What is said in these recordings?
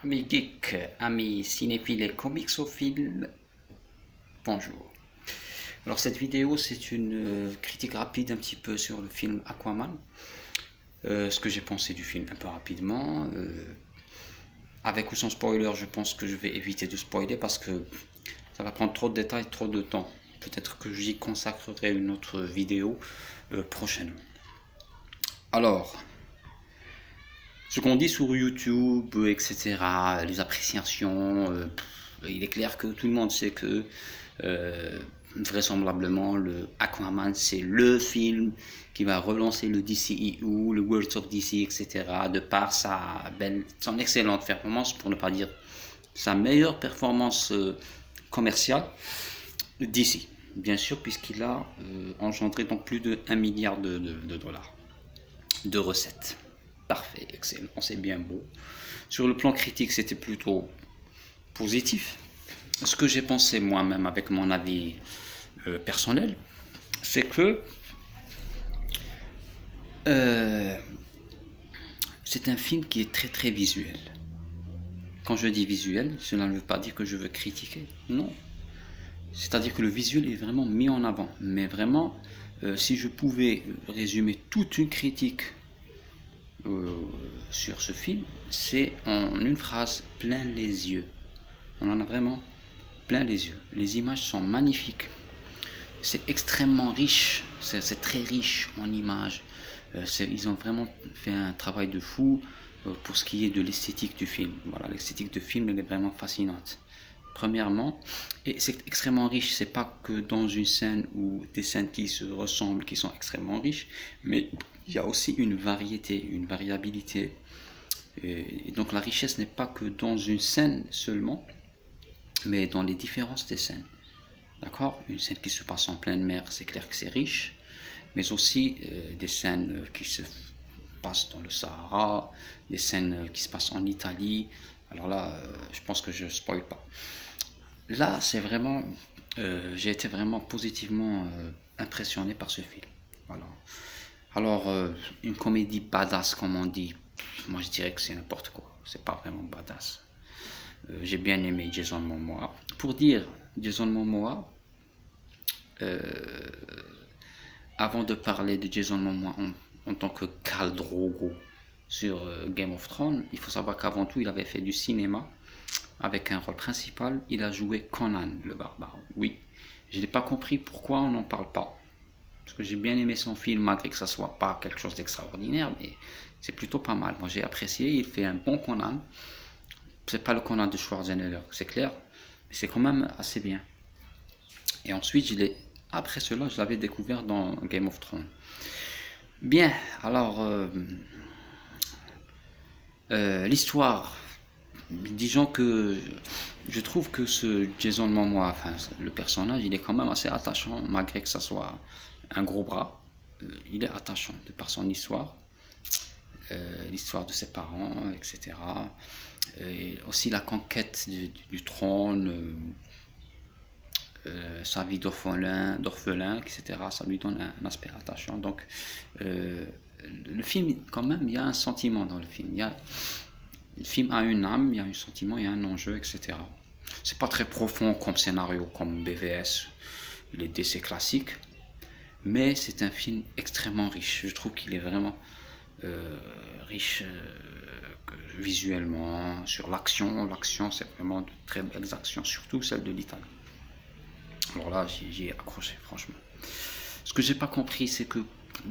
Amis geeks, amis cinéphiles et comicsophiles, bonjour. Alors cette vidéo c'est une critique rapide un petit peu sur le film Aquaman. Ce que j'ai pensé du film un peu rapidement. Avec ou sans spoiler, je pense que je vais éviter de spoiler parce que ça va prendre trop de détails, trop de temps. Peut-être que j'y consacrerai une autre vidéo prochainement. Alors, ce qu'on dit sur YouTube, etc., les appréciations, il est clair que tout le monde sait que vraisemblablement le Aquaman c'est le film qui va relancer le DCEU, le World of DC, etc., de par son excellente performance, pour ne pas dire sa meilleure performance commerciale DC, bien sûr, puisqu'il a engendré donc plus de 1 milliard de dollars de recettes. Parfait, excellent, c'est bien beau. Sur le plan critique, c'était plutôt positif. Ce que j'ai pensé moi-même avec mon avis personnel, c'est que c'est un film qui est très très visuel. Quand je dis visuel, cela ne veut pas dire que je veux critiquer, non. C'est-à-dire que le visuel est vraiment mis en avant. Mais vraiment, si je pouvais résumer toute une critique sur ce film, c'est en une phrase: plein les yeux. On en a vraiment plein les yeux. Les images sont magnifiques. C'est extrêmement riche. C'est très riche en images. Ils ont vraiment fait un travail de fou pour ce qui est de l'esthétique du film. Voilà, l'esthétique du film elle est vraiment fascinante. Premièrement, et c'est extrêmement riche. C'est pas que dans une scène ou des scènes qui se ressemblent, qui sont extrêmement riches, mais il y a aussi une variété, une variabilité. Et donc la richesse n'est pas que dans une scène seulement, mais dans les différences des scènes. D'accord? Une scène qui se passe en pleine mer, c'est clair que c'est riche, mais aussi des scènes qui se passent dans le Sahara, des scènes qui se passent en Italie. Alors là, je pense que je ne spoil pas. Là, c'est vraiment, j'ai été vraiment positivement impressionné par ce film. Voilà. Alors, une comédie badass, comme on dit, moi je dirais que c'est n'importe quoi. C'est pas vraiment badass. J'ai bien aimé Jason Momoa. Pour dire Jason Momoa, avant de parler de Jason Momoa en tant que Khal Drogo sur Game of Thrones, il faut savoir qu'avant tout, il avait fait du cinéma. Avec un rôle principal, il a joué Conan le barbare. Oui, je n'ai pas compris pourquoi on n'en parle pas. Parce que j'ai bien aimé son film, malgré que ça soit pas quelque chose d'extraordinaire, mais c'est plutôt pas mal. Moi j'ai apprécié, il fait un bon Conan. C'est pas le Conan de Schwarzenegger, c'est clair, mais c'est quand même assez bien. Et ensuite, après cela, je l'avais découvert dans Game of Thrones. Bien, alors, l'histoire, disons que je trouve que ce Jason Momoa, enfin le personnage, il est quand même assez attachant, malgré que ça soit un gros bras. Il est attachant de par son histoire, l'histoire de ses parents, etc. Et aussi la conquête du trône, sa vie d'orphelin, etc. Ça lui donne un aspect attachant. Donc, le film, quand même, il y a un sentiment dans le film. Le film a une âme, il y a un sentiment, il y a un enjeu, etc. C'est pas très profond comme scénario, comme BVS, les DC classiques, mais c'est un film extrêmement riche. Je trouve qu'il est vraiment riche visuellement, sur l'action. L'action, c'est vraiment de très belles actions, surtout celle de l'Italie. Alors là, j'y ai accroché, franchement. Ce que j'ai pas compris, c'est que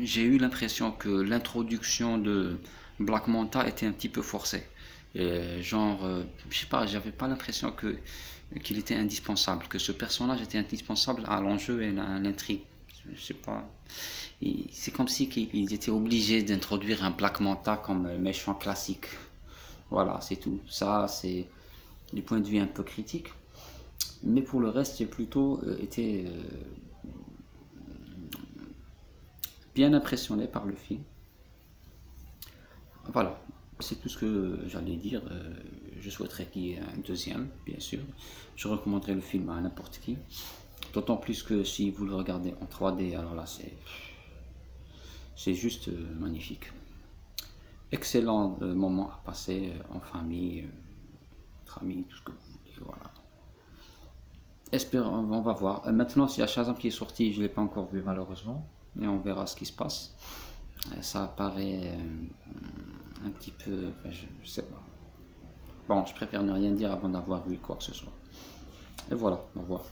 j'ai eu l'impression que l'introduction de Black Manta était un petit peu forcée. Je sais pas, j'avais pas l'impression qu'il était indispensable, que ce personnage était indispensable à l'enjeu et à l'intrigue. Je sais pas. C'est comme si qu'ils étaient obligés d'introduire un Black Manta comme méchant classique. Voilà, c'est tout. Ça, c'est du point de vue un peu critique. Mais pour le reste, j'ai plutôt été bien impressionné par le film. Voilà, c'est tout ce que j'allais dire. Je souhaiterais qu'il y ait un deuxième, bien sûr. Je recommanderais le film à n'importe qui. D'autant plus que si vous le regardez en 3D, alors là, c'est juste magnifique. Excellent moment à passer en famille. votre ami, tout ce que vous voulez, voilà. Espérons, on va voir. Maintenant, s'il y a Shazam qui est sorti, je ne l'ai pas encore vu malheureusement, mais on verra ce qui se passe. Ça apparaît un petit peu, enfin, je sais pas. Bon, je préfère ne rien dire avant d'avoir vu quoi que ce soit. Et voilà, au revoir.